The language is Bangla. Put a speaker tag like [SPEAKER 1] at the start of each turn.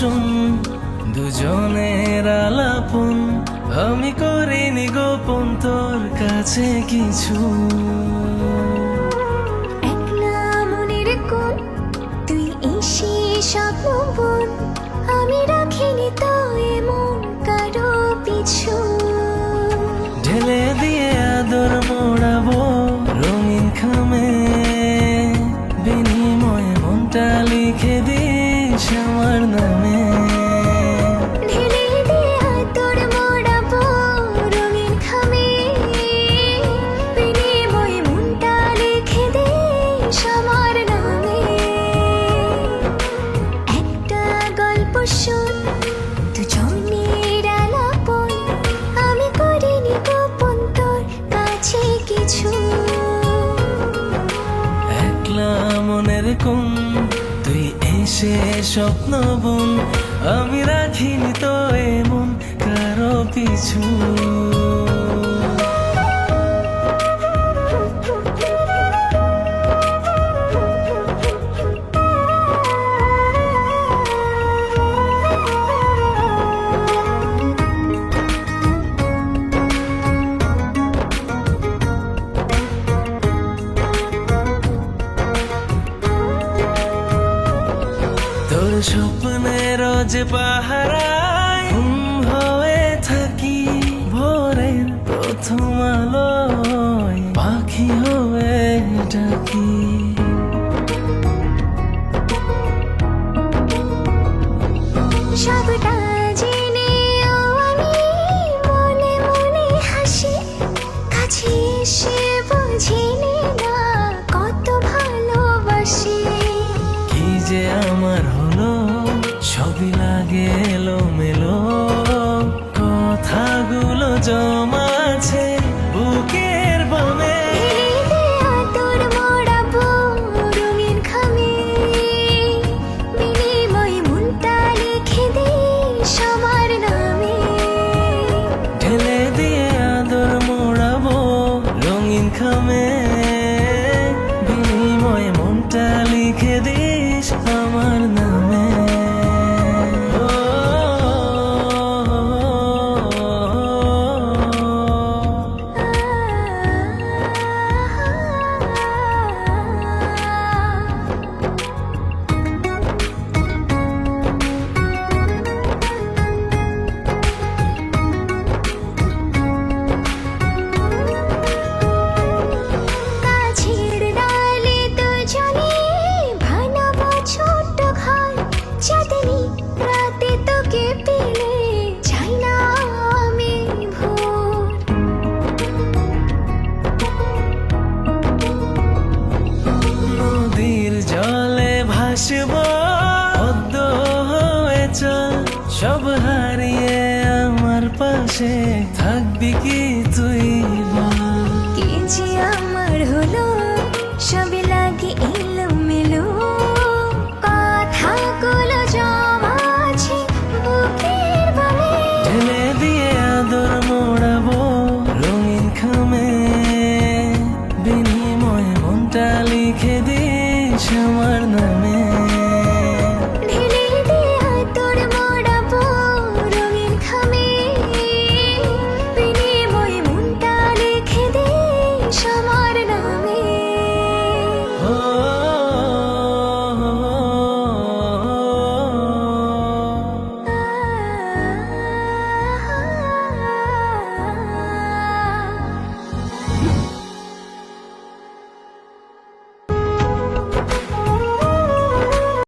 [SPEAKER 1] কুসুম দুজনের আলাপন, আমি করিনি গোপন তোর কাছে কিছু।
[SPEAKER 2] একলা মনের কোণ তুই এসে স্বপ্ন বোন, আমি রাখিনি তো এমন কারো পিছু।
[SPEAKER 1] ঢেলে দিয়ে আদর মোড়াবো রঙিন খামে, বিনিময়ে মনটা লিখে দিস আমার নামে।
[SPEAKER 2] ঢেলে দিয়ে আদর মোড়াবো রঙিন খামে, বিনিময়ে মনটা লিখে দিস আমার নামে। একটা গল্প শোন দুজনের আলাপন, আমি করিনি গোপন তোর কাছে কিছু।
[SPEAKER 1] একলা মনের কোণ তুই এসে স্বপ্ন বোন, আমি রাখিনি তো এমন কারো পিছু। তোর স্বপ্নের যে পাহারায় ঘুম হয়ে থাকি, ভোরের প্রথম আলোয় পাখি হয়ে ডাকি।
[SPEAKER 2] সবটা জেনেও আমি মনে মনে হাসি, কাছে এসে বুঝিনি না কত ভালোবাসি।
[SPEAKER 1] কি যে আমার হলো সবই লাগে এলোমেলো, কথাগুলো জমা আছে বুকের বামে।
[SPEAKER 2] ঢেলে আদর মোড়াবো রঙিন খামে, বিনিময়ে মনটা লিখে দিস আমার নামে।
[SPEAKER 1] ঢেলে দিয়ে আদর মোড়াবো রঙিন খামে, বিনিময়ে মনটা লিখে দিস আমার নামে।
[SPEAKER 2] গাছের ডালে দুজনে বানাবো ছোট্ট ঘর, চাঁদনি রাতে তোকে পেলে চাই না আমি ভোর।
[SPEAKER 1] নদীর জলে ভাসব পদ্ম হয়ে চল, সব হারিয়ে আমার পাশে থাকবি কি তুই বল।
[SPEAKER 2] কি যে আমার হলো সবই